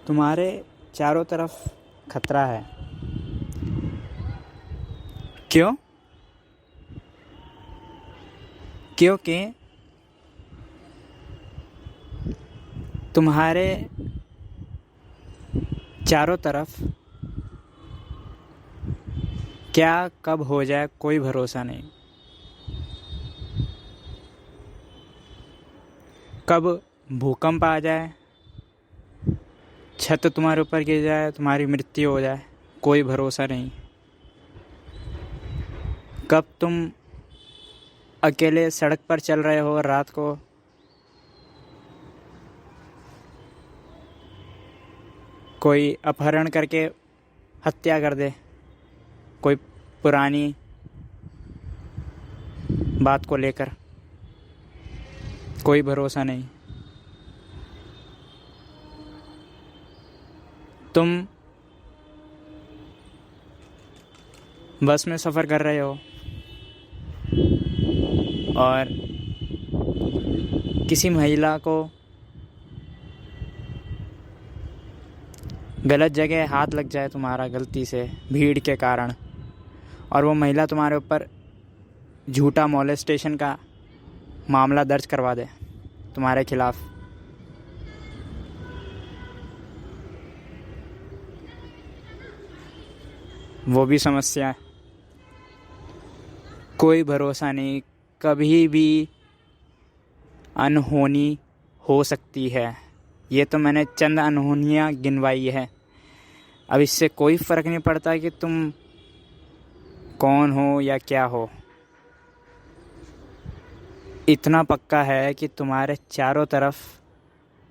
तुम्हारे चारों तरफ खतरा है। क्यों? क्योंकि तुम्हारे चारों तरफ क्या कब हो जाए कोई भरोसा नहीं। कब भूकंप आ जाए, छत तुम्हारे ऊपर गिर जाए, तुम्हारी मृत्यु हो जाए, कोई भरोसा नहीं। कब तुम अकेले सड़क पर चल रहे हो रात को, कोई अपहरण करके हत्या कर दे, कोई पुरानी बात को लेकर, कोई भरोसा नहीं। तुम बस में सफ़र कर रहे हो और किसी महिला को गलत जगह हाथ लग जाए तुम्हारा गलती से भीड़ के कारण, और वो महिला तुम्हारे ऊपर झूठा मॉलेस्टेशन का मामला दर्ज करवा दे तुम्हारे खिलाफ, वो भी समस्या है। कोई भरोसा नहीं, कभी भी अनहोनी हो सकती है। ये तो मैंने चंद अनहोनियाँ गिनवाई है। अब इससे कोई फ़र्क नहीं पड़ता कि तुम कौन हो या क्या हो। इतना पक्का है कि तुम्हारे चारों तरफ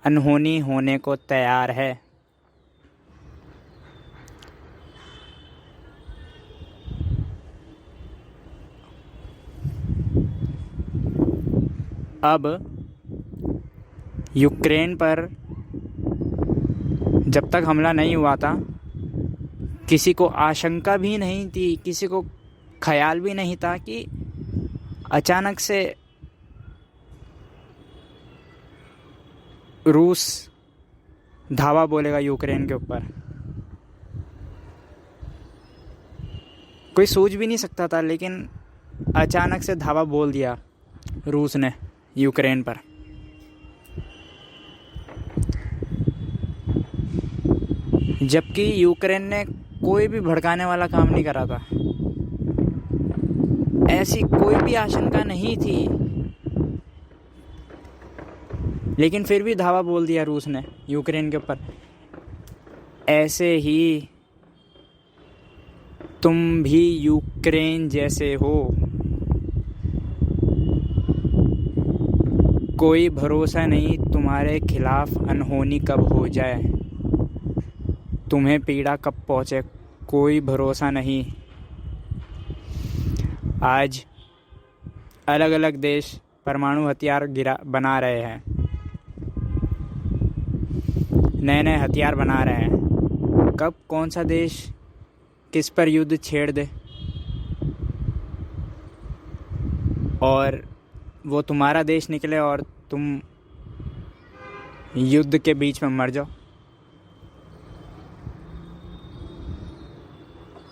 अनहोनी होने को तैयार है। अब यूक्रेन पर जब तक हमला नहीं हुआ था, किसी को आशंका भी नहीं थी, किसी को ख्याल भी नहीं था कि अचानक से रूस धावा बोलेगा यूक्रेन के ऊपर। कोई सोच भी नहीं सकता था, लेकिन अचानक से धावा बोल दिया रूस ने यूक्रेन पर। जबकि यूक्रेन ने कोई भी भड़काने वाला काम नहीं करा था, ऐसी कोई भी आशंका नहीं थी, लेकिन फिर भी धावा बोल दिया रूस ने यूक्रेन के ऊपर। ऐसे ही तुम भी यूक्रेन जैसे हो। कोई भरोसा नहीं तुम्हारे खिलाफ अनहोनी कब हो जाए, तुम्हें पीड़ा कब पहुंचे, कोई भरोसा नहीं। आज अलग अलग देश परमाणु हथियार बना रहे हैं, नए नए हथियार बना रहे हैं। कब कौन सा देश किस पर युद्ध छेड़ दे और वो तुम्हारा देश निकले और तुम युद्ध के बीच में मर जाओ।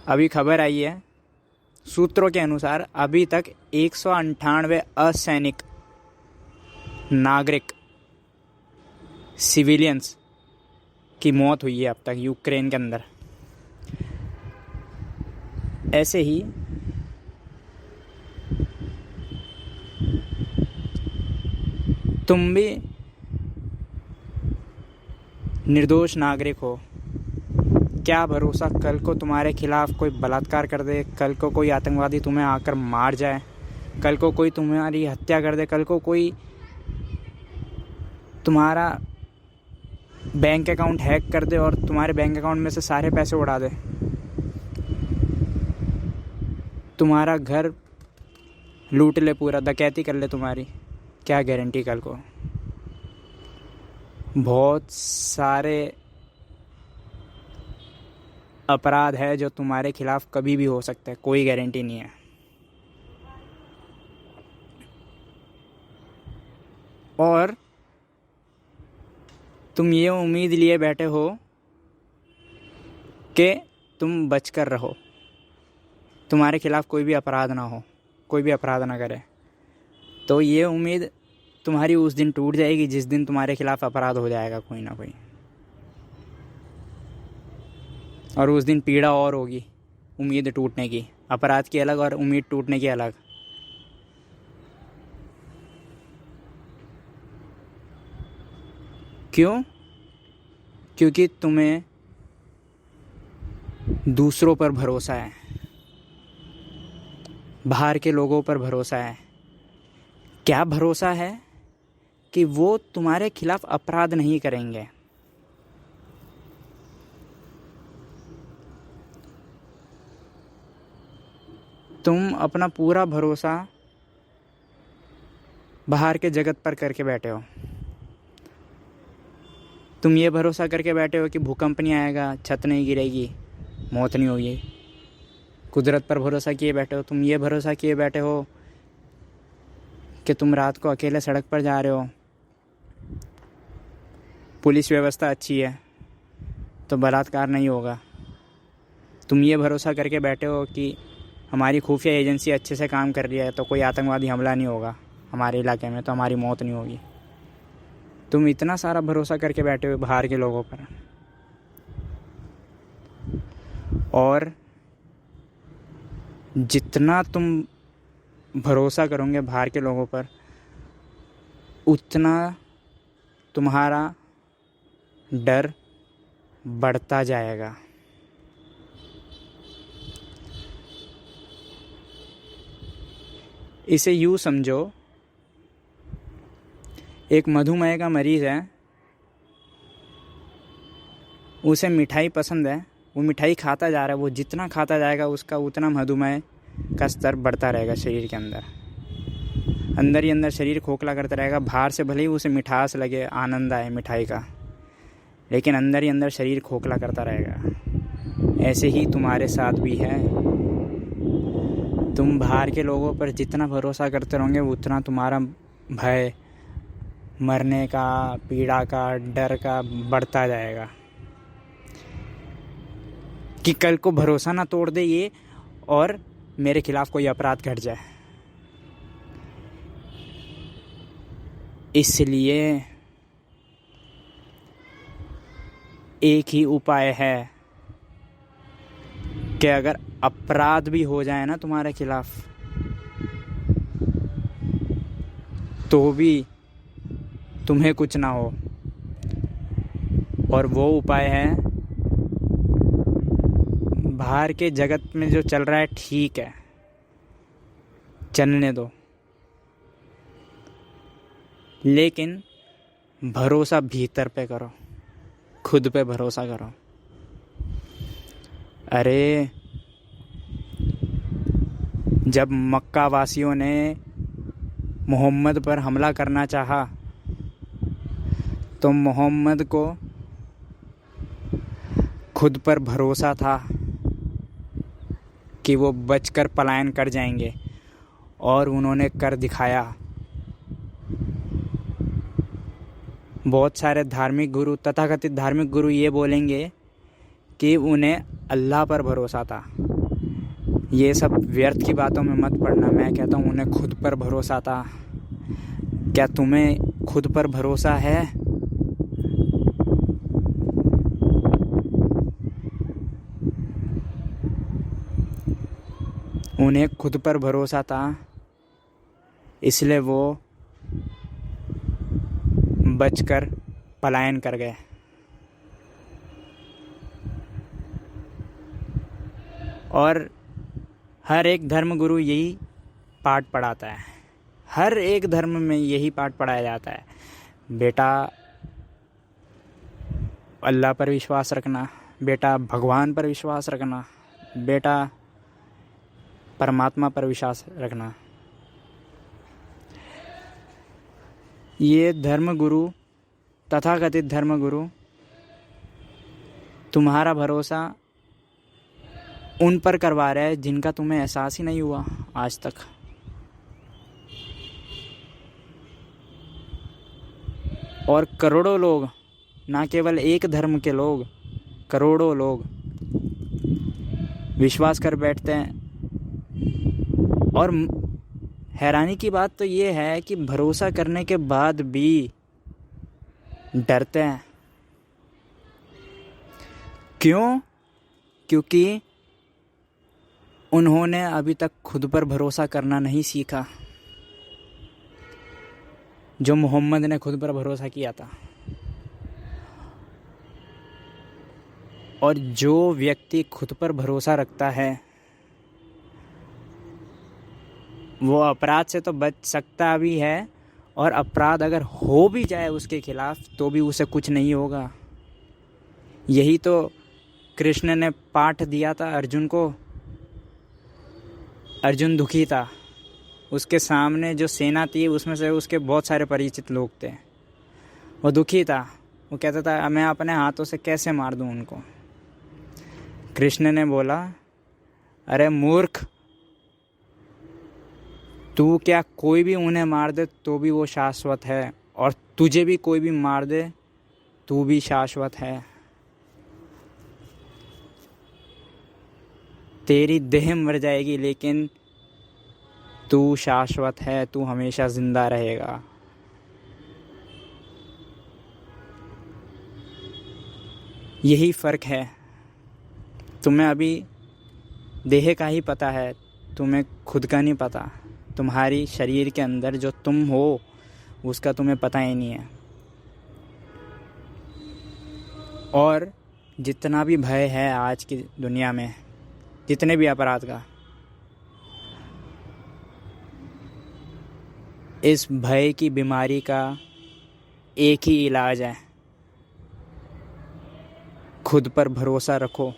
अभी खबर आई है, सूत्रों के अनुसार अभी तक 198 असैनिक नागरिक सिविलियंस की मौत हुई है अब तक यूक्रेन के अंदर। ऐसे ही तुम भी निर्दोष नागरिक हो। क्या भरोसा कल को तुम्हारे खिलाफ कोई बलात्कार कर दे, कल को कोई आतंकवादी तुम्हें आकर मार जाए, कल को कोई तुम्हारी हत्या कर दे, कल को कोई तुम्हारा बैंक अकाउंट हैक कर दे और तुम्हारे बैंक अकाउंट में से सारे पैसे उड़ा दे, तुम्हारा घर लूट ले, पूरा डकैती कर ले तुम्हारी। क्या गारंटी कल को? बहुत सारे अपराध है जो तुम्हारे खिलाफ कभी भी हो सकता है, कोई गारंटी नहीं है। और तुम ये उम्मीद लिए बैठे हो कि तुम बचकर रहो, तुम्हारे खिलाफ़ कोई भी अपराध ना हो, कोई भी अपराध ना करे। तो ये उम्मीद तुम्हारी उस दिन टूट जाएगी जिस दिन तुम्हारे खिलाफ़ अपराध हो जाएगा कोई ना कोई, और उस दिन पीड़ा और होगी उम्मीद टूटने की, अपराध की अलग और उम्मीद टूटने की अलग। क्यों? क्योंकि तुम्हें दूसरों पर भरोसा है, बाहर के लोगों पर भरोसा है। क्या भरोसा है? कि वो तुम्हारे खिलाफ अपराध नहीं करेंगे। तुम अपना पूरा भरोसा बाहर के जगत पर करके बैठे हो। तुम ये भरोसा करके बैठे हो कि भूकंप नहीं आएगा, छत नहीं गिरेगी, मौत नहीं होगी। कुदरत पर भरोसा किए बैठे हो। तुम ये भरोसा किए बैठे हो कि तुम रात को अकेले सड़क पर जा रहे हो, पुलिस व्यवस्था अच्छी है तो बलात्कार नहीं होगा। तुम ये भरोसा करके बैठे हो कि हमारी खुफिया एजेंसी अच्छे से काम कर रही है तो कोई आतंकवादी हमला नहीं होगा हमारे इलाके में, तो हमारी मौत नहीं होगी। तुम इतना सारा भरोसा करके बैठे हो बाहर के लोगों पर, और जितना तुम भरोसा करोगे बाहर के लोगों पर उतना तुम्हारा डर बढ़ता जाएगा। इसे यूँ समझो, एक मधुमेह का मरीज़ है, उसे मिठाई पसंद है, वो मिठाई खाता जा रहा है, वो जितना खाता जाएगा उसका उतना मधुमेह का स्तर बढ़ता रहेगा शरीर के अंदर। अंदर ही अंदर शरीर खोखला करता रहेगा। बाहर से भले ही उसे मिठास लगे, आनंद आए मिठाई का, लेकिन अंदर ही अंदर शरीर खोखला करता रहेगा। ऐसे ही तुम्हारे साथ भी है। तुम बाहर के लोगों पर जितना भरोसा करते रहोगे उतना तुम्हारा भय, मरने का, पीड़ा का, डर का बढ़ता जाएगा कि कल को भरोसा ना तोड़ दे ये और मेरे खिलाफ कोई अपराध घट जाए। इसलिए एक ही उपाय है कि अगर अपराध भी हो जाए ना तुम्हारे खिलाफ, तो भी तुम्हें कुछ ना हो। और वो उपाय है, बाहर के जगत में जो चल रहा है ठीक है, चलने दो, लेकिन भरोसा भीतर पे करो, खुद पे भरोसा करो। अरे जब मक्का वासियों ने मोहम्मद पर हमला करना चाहा तो मोहम्मद को खुद पर भरोसा था कि वो बचकर पलायन कर जाएंगे, और उन्होंने कर दिखाया। बहुत सारे धार्मिक गुरु, तथाकथित धार्मिक गुरु ये बोलेंगे कि उन्हें अल्लाह पर भरोसा था। ये सब व्यर्थ की बातों में मत पड़ना। मैं कहता हूँ उन्हें खुद पर भरोसा था। क्या तुम्हें खुद पर भरोसा है? उन्हें खुद पर भरोसा था, इसलिए वो बचकर पलायन कर गए। और हर एक धर्मगुरु यही पाठ पढ़ाता है, हर एक धर्म में यही पाठ पढ़ाया जाता है। बेटा अल्लाह पर विश्वास रखना, बेटा भगवान पर विश्वास रखना, बेटा परमात्मा पर विश्वास रखना। ये धर्मगुरु, तथाकथित धर्मगुरु तुम्हारा भरोसा उन पर करवा रहा है जिनका तुम्हें एहसास ही नहीं हुआ आज तक। और करोड़ों लोग ना केवल एक धर्म के लोग, करोड़ों लोग विश्वास कर बैठते हैं। और हैरानी की बात तो ये है कि भरोसा करने के बाद भी डरते हैं। क्यों? क्योंकि उन्होंने अभी तक खुद पर भरोसा करना नहीं सीखा, जो मोहम्मद ने खुद पर भरोसा किया था। और जो व्यक्ति खुद पर भरोसा रखता है वो अपराध से तो बच सकता भी है, और अपराध अगर हो भी जाए उसके खिलाफ तो भी उसे कुछ नहीं होगा। यही तो कृष्ण ने पाठ दिया था अर्जुन को। अर्जुन दुखी था, उसके सामने जो सेना थी उसमें से उसके बहुत सारे परिचित लोग थे। वो दुखी था, वो कहता था मैं अपने हाथों से कैसे मार दूं उनको। कृष्ण ने बोला, अरे मूर्ख, तू क्या कोई भी उन्हें मार दे तो भी वो शाश्वत है, और तुझे भी कोई भी मार दे तू भी शाश्वत है। तेरी देह मर जाएगी लेकिन तू शाश्वत है, तू हमेशा जिंदा रहेगा। यही फ़र्क है। तुम्हें अभी देह का ही पता है, तुम्हें खुद का नहीं पता। तुम्हारी शरीर के अंदर जो तुम हो उसका तुम्हें पता ही नहीं है। और जितना भी भय है आज की दुनिया में, जितने भी अपराध का, इस भय की बीमारी का एक ही इलाज है, खुद पर भरोसा रखो।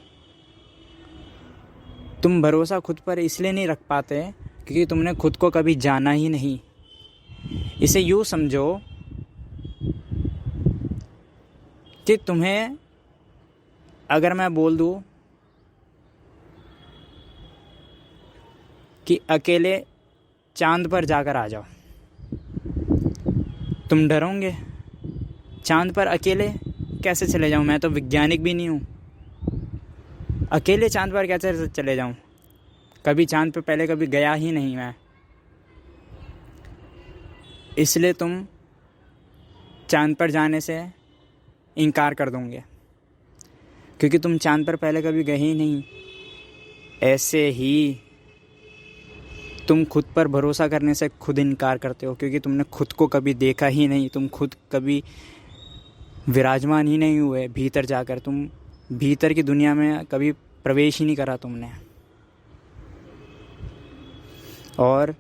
तुम भरोसा खुद पर इसलिए नहीं रख पाते क्योंकि तुमने खुद को कभी जाना ही नहीं। इसे यूँ समझो कि तुम्हें अगर मैं बोल दूँ कि अकेले चांद पर जाकर आ जाओ, तुम डरोगे? चांद पर अकेले कैसे चले जाऊं? मैं तो वैज्ञानिक भी नहीं हूँ। अकेले चांद पर कैसे चले जाऊं? कभी चांद पे पहले कभी गया ही नहीं मैं। इसलिए तुम चांद पर जाने से इनकार कर दोगे क्योंकि तुम चांद पर पहले कभी गए ही नहीं। ऐसे ही तुम खुद पर भरोसा करने से खुद इनकार करते हो क्योंकि तुमने खुद को कभी देखा ही नहीं। तुम खुद कभी विराजमान ही नहीं हुए भीतर जाकर। तुम भीतर की दुनिया में कभी प्रवेश ही नहीं करा तुमने। और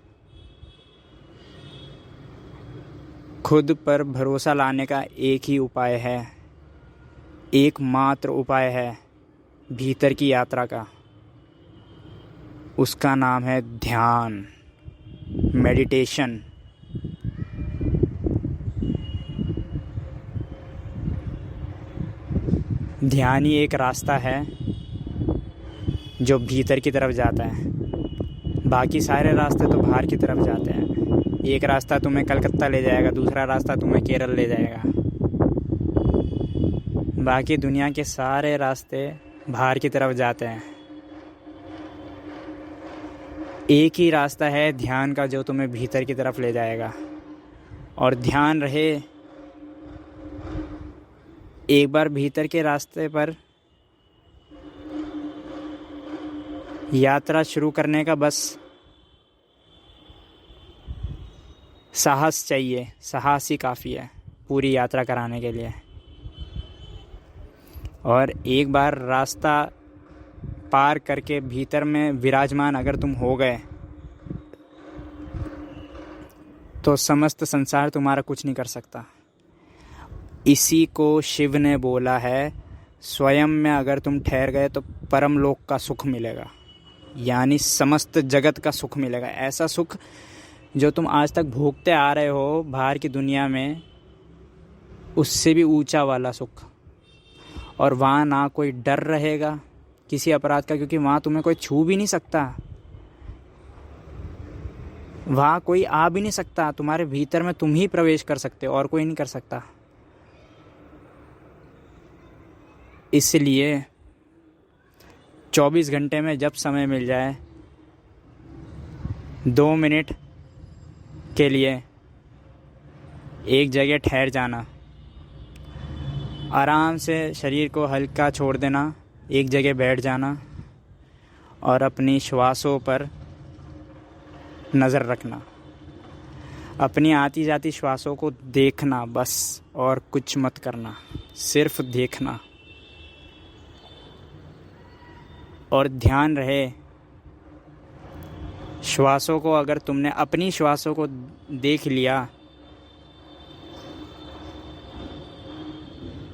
खुद पर भरोसा लाने का एक ही उपाय है, एकमात्र उपाय है भीतर की यात्रा का। उसका नाम है ध्यान, मेडिटेशन। ध्यान ही एक रास्ता है जो भीतर की तरफ जाता है। बाकी सारे रास्ते तो बाहर की तरफ जाते हैं। एक रास्ता तुम्हें कलकत्ता ले जाएगा, दूसरा रास्ता तुम्हें केरल ले जाएगा। बाकी दुनिया के सारे रास्ते बाहर की तरफ जाते हैं। एक ही रास्ता है ध्यान का जो तुम्हें भीतर की तरफ ले जाएगा। और ध्यान रहे, एक बार भीतर के रास्ते पर यात्रा शुरू करने का बस साहस चाहिए। साहस ही काफ़ी है पूरी यात्रा कराने के लिए। और एक बार रास्ता पार करके भीतर में विराजमान अगर तुम हो गए तो समस्त संसार तुम्हारा कुछ नहीं कर सकता। इसी को शिव ने बोला है, स्वयं में अगर तुम ठहर गए तो परम लोक का सुख मिलेगा, यानी समस्त जगत का सुख मिलेगा। ऐसा सुख जो तुम आज तक भोगते आ रहे हो बाहर की दुनिया में, उससे भी ऊंचा वाला सुख। और वहाँ ना कोई डर रहेगा किसी अपराध का, क्योंकि वहाँ तुम्हें कोई छू भी नहीं सकता, वहाँ कोई आ भी नहीं सकता। तुम्हारे भीतर में तुम ही प्रवेश कर सकते हो और कोई नहीं कर सकता। इसलिए 24 घंटे में जब समय मिल जाए 2 मिनट के लिए एक जगह ठहर जाना, आराम से शरीर को हल्का छोड़ देना, एक जगह बैठ जाना और अपनी श्वासों पर नज़र रखना, अपनी आती जाती श्वासों को देखना बस, और कुछ मत करना, सिर्फ देखना। और ध्यान रहे श्वासों को, अगर तुमने अपनी श्वासों को देख लिया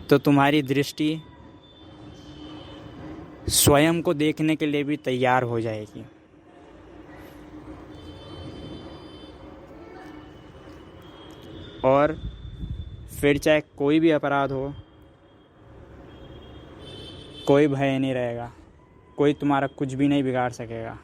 तो तुम्हारी दृष्टि स्वयं को देखने के लिए भी तैयार हो जाएगी। और फिर चाहे कोई भी अपराध हो, कोई भय नहीं रहेगा, कोई तुम्हारा कुछ भी नहीं बिगाड़ सकेगा।